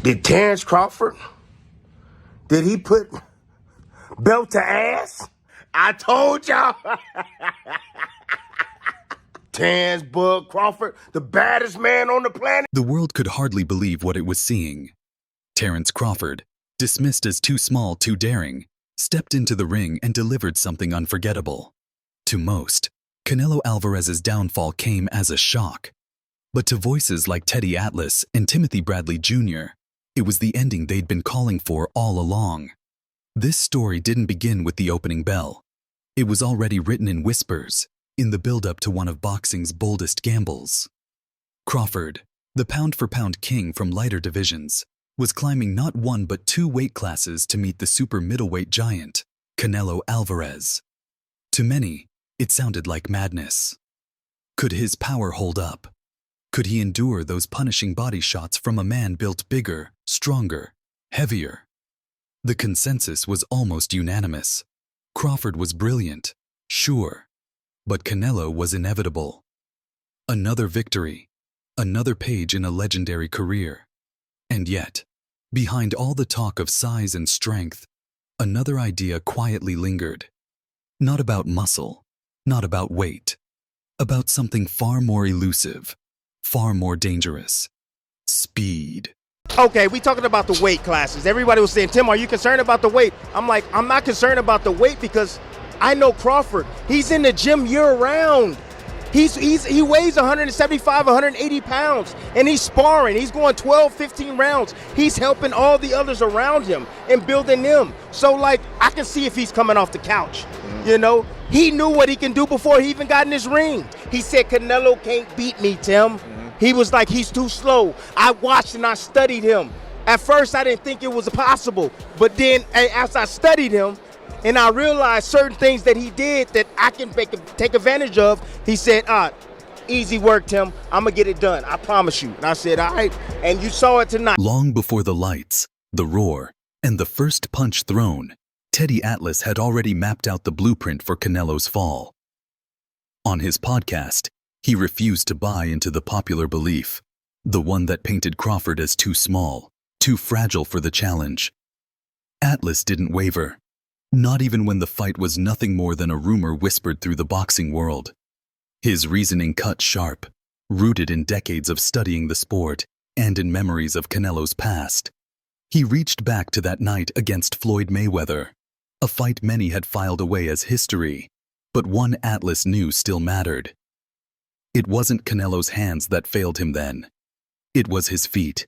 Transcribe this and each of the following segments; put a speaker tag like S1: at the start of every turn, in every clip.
S1: Did Terence Crawford, did he put belt to ass? I told y'all. Terence Bud Crawford, the baddest man on the planet.
S2: The world could hardly believe what it was seeing. Terence Crawford, dismissed as too small, too daring, stepped into the ring and delivered something unforgettable. To most, Canelo Alvarez's downfall came as a shock. But to voices like Teddy Atlas and Timothy Bradley Jr., it was the ending they'd been calling for all along. This story didn't begin with the opening bell. It was already written in whispers, in the build-up to one of boxing's boldest gambles. Crawford, the pound-for-pound king from lighter divisions, was climbing not one but two weight classes to meet the super middleweight giant, Canelo Alvarez. To many, it sounded like madness. Could his power hold up? Could he endure those punishing body shots from a man built bigger, stronger, heavier? The consensus was almost unanimous. Crawford was brilliant, sure, but Canelo was inevitable. Another victory, another page in a legendary career. And yet, behind all the talk of size and strength, another idea quietly lingered. Not about muscle, not about weight, about something far more elusive, far more dangerous. Speed.
S1: Okay, we talking about the weight classes. Everybody was saying, Tim, are you concerned about the weight? I'm like, I'm not concerned about the weight because I know Crawford. He's in the gym year round. He weighs 175, 180 pounds, and he's sparring. He's going 12, 15 rounds. He's helping all the others around him and building them. So, like, I can see if he's coming off the couch, you know? He knew what he can do before he even got in his ring. He said, Canelo can't beat me, Tim. He was like, he's too slow. I watched and I studied him. At first, I didn't think it was possible. But then, as I studied him, and I realized certain things that he did that I can take advantage of, he said, easy work, Tim. I'm going to get it done. I promise you. And I said, all right. And you saw it tonight.
S2: Long before the lights, the roar, and the first punch thrown, Teddy Atlas had already mapped out the blueprint for Canelo's fall. On his podcast, he refused to buy into the popular belief, the one that painted Crawford as too small, too fragile for the challenge. Atlas didn't waver. Not even when the fight was nothing more than a rumor whispered through the boxing world. His reasoning cut sharp, rooted in decades of studying the sport and in memories of Canelo's past. He reached back to that night against Floyd Mayweather, a fight many had filed away as history, but one Atlas knew still mattered. It wasn't Canelo's hands that failed him then. It was his feet.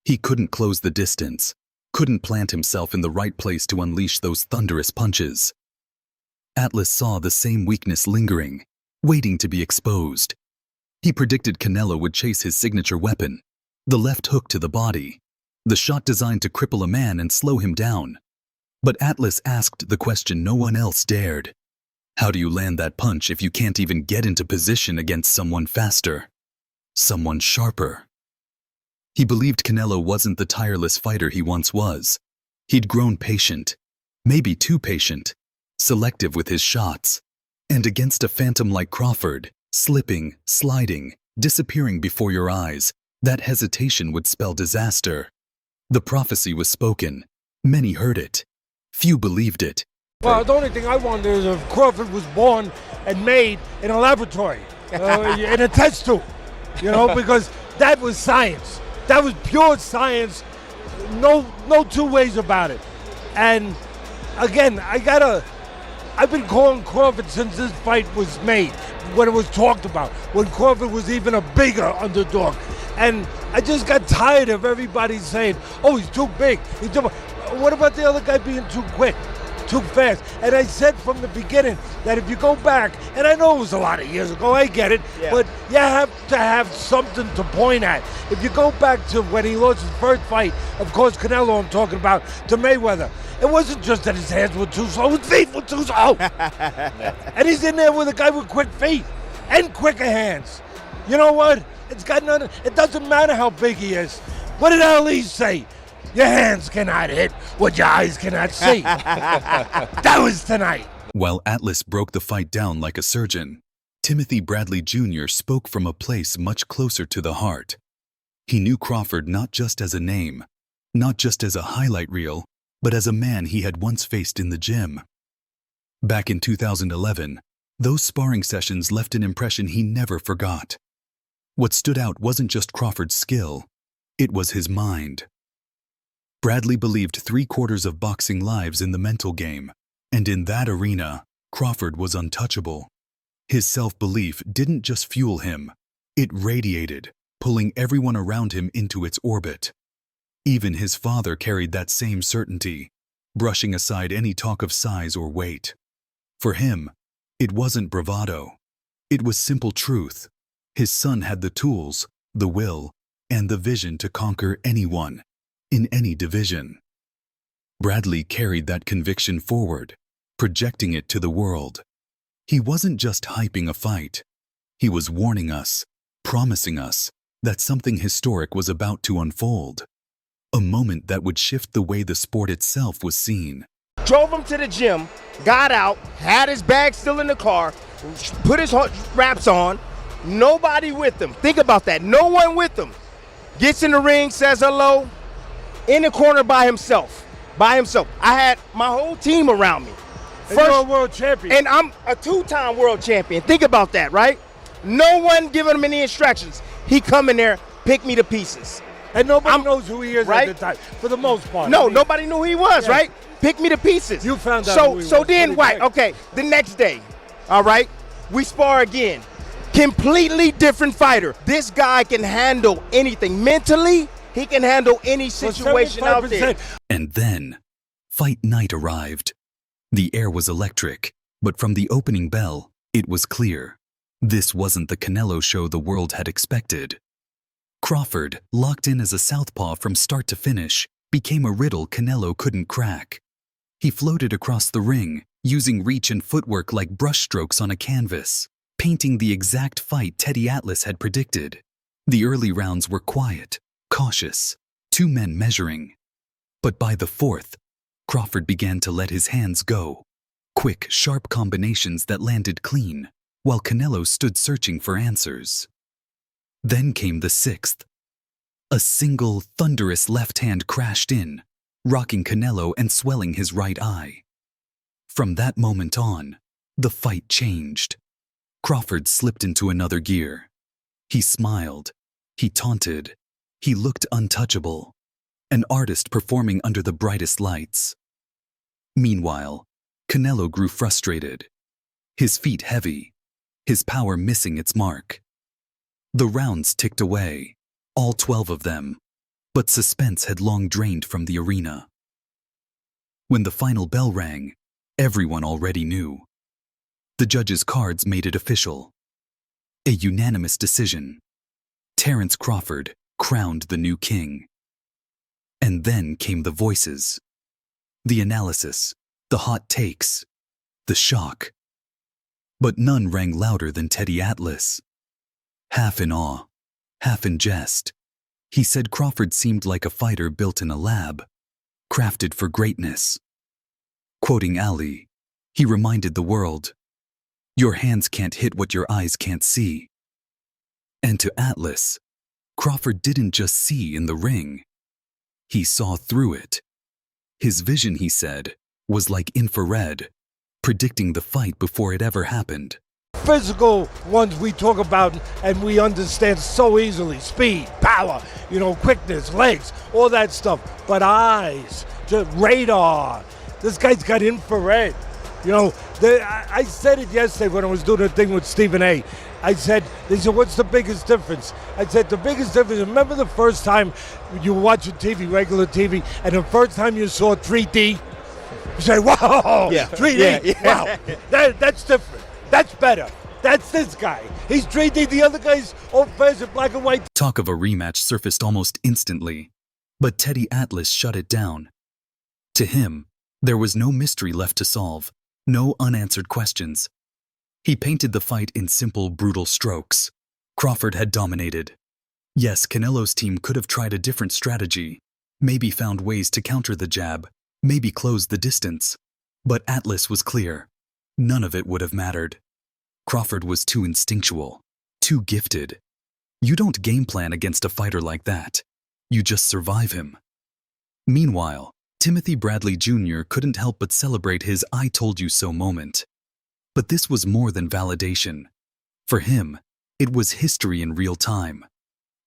S2: He couldn't close the distance. Couldn't plant himself in the right place to unleash those thunderous punches. Atlas saw the same weakness lingering, waiting to be exposed. He predicted Canelo would chase his signature weapon, the left hook to the body, the shot designed to cripple a man and slow him down. But Atlas asked the question no one else dared. How do you land that punch if you can't even get into position against someone faster, someone sharper? He believed Canelo wasn't the tireless fighter he once was. He'd grown patient, maybe too patient, selective with his shots. And against a phantom like Crawford, slipping, sliding, disappearing before your eyes, that hesitation would spell disaster. The prophecy was spoken. Many heard it. Few believed it.
S3: Well, the only thing I wonder is if Crawford was born and made in a laboratory, in a test tube, because that was science. That was pure science. No two ways about it. And again, I've been calling Crawford since this fight was made, when it was talked about, when Crawford was even a bigger underdog. And I just got tired of everybody saying, oh, he's too big. What about the other guy being too quick, too fast? And I said from the beginning that if you go back, and I know it was a lot of years ago, I get it, but you have to have something to point at. If you go back to when he lost his first fight, of course, Canelo I'm talking about, to Mayweather, it wasn't just that his hands were too slow, his feet were too slow. And he's in there with a guy with quick feet and quicker hands. You know what? It doesn't matter how big he is. What did Ali say? Your hands cannot hit what your eyes cannot see. That was tonight.
S2: While Atlas broke the fight down like a surgeon, Timothy Bradley Jr. spoke from a place much closer to the heart. He knew Crawford not just as a name, not just as a highlight reel, but as a man he had once faced in the gym. Back in 2011, those sparring sessions left an impression he never forgot. What stood out wasn't just Crawford's skill, it was his mind. Bradley believed 3/4 of boxing lives in the mental game, and in that arena, Crawford was untouchable. His self-belief didn't just fuel him, it radiated, pulling everyone around him into its orbit. Even his father carried that same certainty, brushing aside any talk of size or weight. For him, it wasn't bravado. It was simple truth. His son had the tools, the will, and the vision to conquer anyone, in any division. Bradley carried that conviction forward, projecting it to the world. He wasn't just hyping a fight. He was warning us, promising us, that something historic was about to unfold. A moment that would shift the way the sport itself was seen.
S1: Drove him to the gym, got out, had his bag still in the car, put his wraps on, nobody with him. Think about that, no one with him. Gets in the ring, says hello, in the corner by himself. I had my whole team around me.
S3: And you're a world champion.
S1: And I'm a 2-time world champion. Think about that, right? No one giving him any instructions. He come in there, pick me to pieces.
S3: And nobody knows who he is
S1: right?
S3: at the time, for the most part.
S1: No, nobody knew who he was, right? Pick me to pieces.
S3: You found out who he
S1: So
S3: was
S1: then,
S3: pretty
S1: right,
S3: quick.
S1: okay, the next day, all right, we spar again. Completely different fighter. This guy can handle anything. Mentally, he can handle any situation out there.
S2: And then, fight night arrived. The air was electric, but from the opening bell, it was clear. This wasn't the Canelo show the world had expected. Crawford, locked in as a southpaw from start to finish, became a riddle Canelo couldn't crack. He floated across the ring, using reach and footwork like brushstrokes on a canvas, painting the exact fight Teddy Atlas had predicted. The early rounds were quiet, cautious, 2 men measuring. But by the 4th, Crawford began to let his hands go. Quick, sharp combinations that landed clean, while Canelo stood searching for answers. Then came the 6th. A single, thunderous left hand crashed in, rocking Canelo and swelling his right eye. From that moment on, the fight changed. Crawford slipped into another gear. He smiled, he taunted, he looked untouchable, an artist performing under the brightest lights. Meanwhile, Canelo grew frustrated, his feet heavy, his power missing its mark. The rounds ticked away, all 12 of them, but suspense had long drained from the arena. When the final bell rang, everyone already knew. The judges' cards made it official. A unanimous decision. Terence Crawford crowned the new king. And then came the voices. The analysis, the hot takes, the shock. But none rang louder than Teddy Atlas. Half in awe, half in jest, he said Crawford seemed like a fighter built in a lab, crafted for greatness. Quoting Ali, he reminded the world, "Your hands can't hit what your eyes can't see." And to Atlas, Crawford didn't just see in the ring. He saw through it. His vision, he said, was like infrared, predicting the fight before it ever happened.
S3: Physical ones we talk about and we understand so easily. Speed, power, quickness, legs, all that stuff. But eyes, just radar. This guy's got infrared. I said it yesterday when I was doing a thing with Stephen A. They said, what's the biggest difference? I said, the biggest difference, remember the first time you were watching TV, regular TV, and the first time you saw 3D? You say, whoa,
S1: yeah.
S3: 3D,
S1: yeah.
S3: wow, that's different. That's better. That's this guy. He's 3D. The other guy's old-fashioned black and white.
S2: Talk of a rematch surfaced almost instantly, but Teddy Atlas shut it down. To him, there was no mystery left to solve, no unanswered questions. He painted the fight in simple, brutal strokes. Crawford had dominated. Yes, Canelo's team could have tried a different strategy, maybe found ways to counter the jab, maybe close the distance. But Atlas was clear. None of it would have mattered. Crawford was too instinctual, too gifted. You don't game plan against a fighter like that. You just survive him. Meanwhile, Timothy Bradley Jr. couldn't help but celebrate his "I told you so" moment. But this was more than validation. For him, it was history in real time.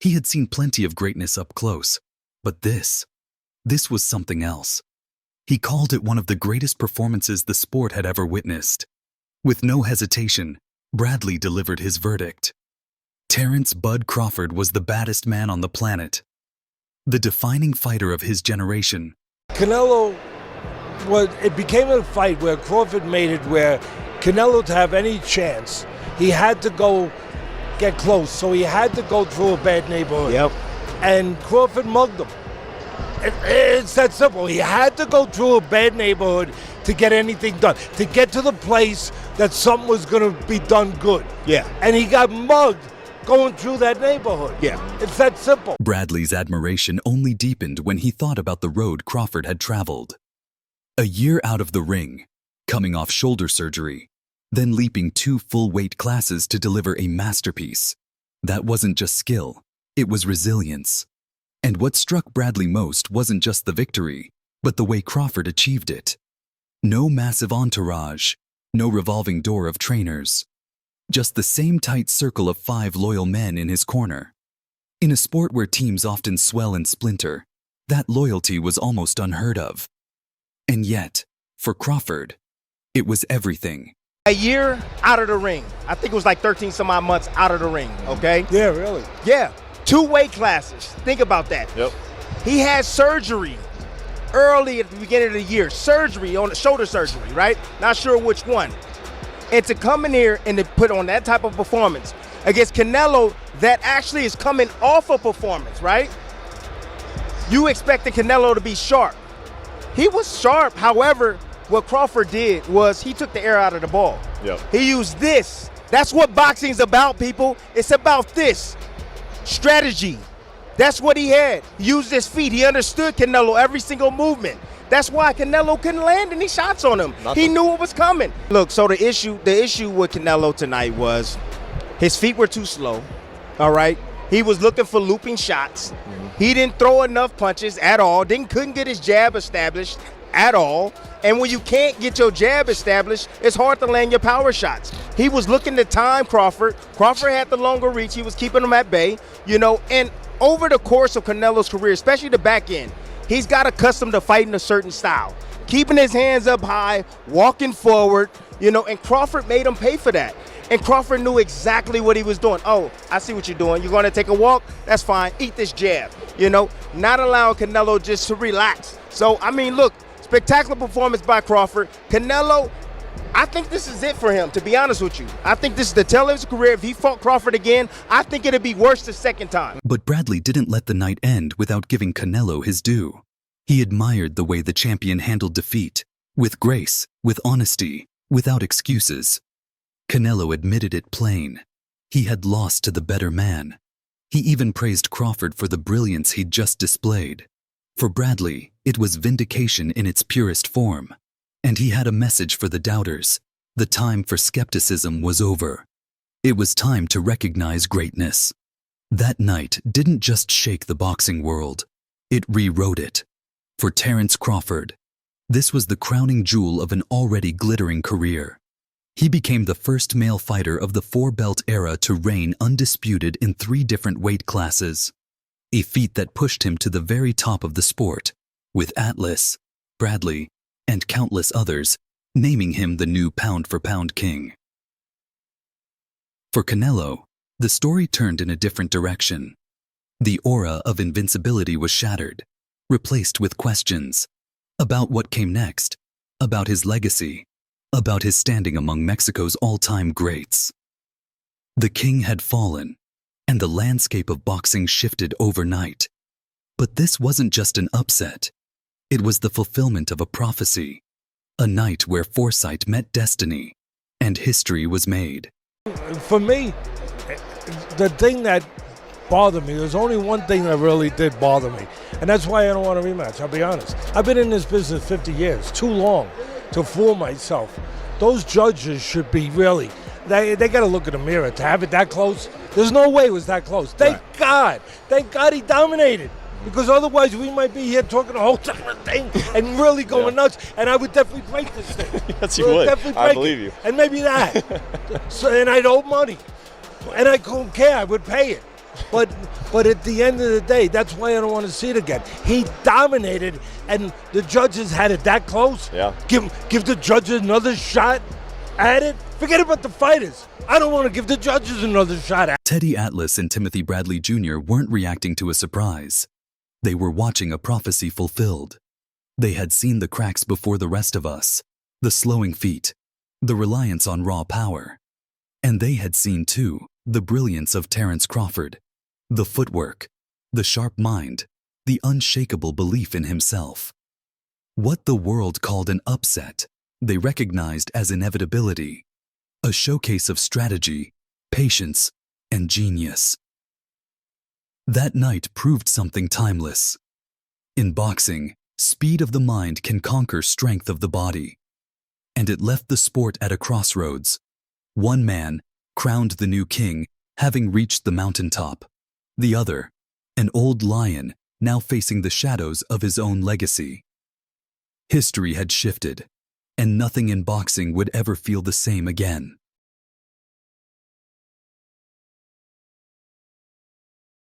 S2: He had seen plenty of greatness up close, but this was something else. He called it one of the greatest performances the sport had ever witnessed. With no hesitation, Bradley delivered his verdict. Terence "Bud" Crawford was the baddest man on the planet. The defining fighter of his generation.
S3: Canelo, it became a fight where Crawford made it where Canelo, to have any chance, he had to go get close. So he had to go through a bad neighborhood.
S1: Yep.
S3: And Crawford mugged him. It's that simple. He had to go through a bad neighborhood to get anything done, to get to the place that something was going to be done good.
S1: Yeah.
S3: And he got mugged going through that neighborhood.
S1: Yeah.
S3: It's that simple.
S2: Bradley's admiration only deepened when he thought about the road Crawford had traveled. A year out of the ring, coming off shoulder surgery, then leaping 2 full weight classes to deliver a masterpiece. That wasn't just skill, it was resilience. And what struck Bradley most wasn't just the victory, but the way Crawford achieved it. No massive entourage, no revolving door of trainers. Just the same tight circle of 5 loyal men in his corner. In a sport where teams often swell and splinter, that loyalty was almost unheard of. And yet, for Crawford, it was everything.
S1: A year out of the ring. I think it was like 13 some odd months out of the ring, okay?
S3: Yeah, really.
S1: Yeah. 2 weight classes. Think about that.
S4: Yep.
S1: He had surgery early at the beginning of the year. Surgery on the shoulder surgery, right? Not sure which one. And to come in here and to put on that type of performance against Canelo that actually is coming off a performance, right? You expected Canelo to be sharp. He was sharp. However, what Crawford did was he took the air out of the ball.
S4: Yep.
S1: He used this. That's what boxing's about, people. It's about this. Strategy. That's what he had. He used his feet. He understood Canelo every single movement. That's why Canelo couldn't land any shots on him. He knew it was coming. Look, so the issue with Canelo tonight was his feet were too slow. All right. He was looking for looping shots. He didn't throw enough punches at all. Couldn't get his jab established at all. And when you can't get your jab established, it's hard to land your power shots. He was looking to time Crawford. Crawford had the longer reach. He was keeping him at bay, and over the course of Canelo's career, especially the back end, he's got accustomed to fighting a certain style, keeping his hands up high, walking forward, and Crawford made him pay for that. And Crawford knew exactly what he was doing. Oh, I see what you're doing. You're going to take a walk? That's fine. Eat this jab. Not allowing Canelo just to relax. So, look, spectacular performance by Crawford. Canelo, I think this is it for him, to be honest with you. I think this is the tail of his career. If he fought Crawford again, I think it'd be worse the second time.
S2: But Bradley didn't let the night end without giving Canelo his due. He admired the way the champion handled defeat, with grace, with honesty, without excuses. Canelo admitted it plain. He had lost to the better man. He even praised Crawford for the brilliance he'd just displayed. For Bradley, it was vindication in its purest form. And he had a message for the doubters. The time for skepticism was over. It was time to recognize greatness. That night didn't just shake the boxing world. It rewrote it. For Terence Crawford, this was the crowning jewel of an already glittering career. He became the first male fighter of the 4-belt era to reign undisputed in 3 different weight classes. A feat that pushed him to the very top of the sport, with Atlas, Bradley, and countless others naming him the new pound-for-pound king. For Canelo, the story turned in a different direction. The aura of invincibility was shattered, replaced with questions about what came next, about his legacy, about his standing among Mexico's all-time greats. The king had fallen, and the landscape of boxing shifted overnight. But this wasn't just an upset. It was the fulfillment of a prophecy, a night where foresight met destiny, and history was made.
S3: For me, the thing that bothered me, there's only one thing that really did bother me, and that's why I don't want a rematch, I'll be honest. I've been in this business 50 years, too long to fool myself. Those judges should be really, they got to look in the mirror to have it that close. There's no way it was that close. Thank God he dominated. Because otherwise we might be here talking a whole different thing and really going nuts. And I would definitely break this thing.
S4: Yes, you would.
S3: Definitely
S4: I
S3: break
S4: believe
S3: it.
S4: you.
S3: And maybe that. And I'd owe money. And I couldn't care. I would pay it. But at the end of the day, that's why I don't want to see it again. He dominated, and the judges had it that close.
S4: Yeah.
S3: Give the judges another shot at it. Forget about the fighters. I don't want to give the judges another shot at it.
S2: Teddy Atlas and Timothy Bradley Jr. weren't reacting to a surprise. They were watching a prophecy fulfilled. They had seen the cracks before the rest of us, the slowing feet, the reliance on raw power. And they had seen, too, the brilliance of Terence Crawford, the footwork, the sharp mind, the unshakable belief in himself. What the world called an upset, they recognized as inevitability, a showcase of strategy, patience, and genius. That night proved something timeless. In boxing, speed of the mind can conquer strength of the body. And it left the sport at a crossroads. One man, crowned the new king, having reached the mountaintop. The other, an old lion, now facing the shadows of his own legacy. History had shifted, and nothing in boxing would ever feel the same again.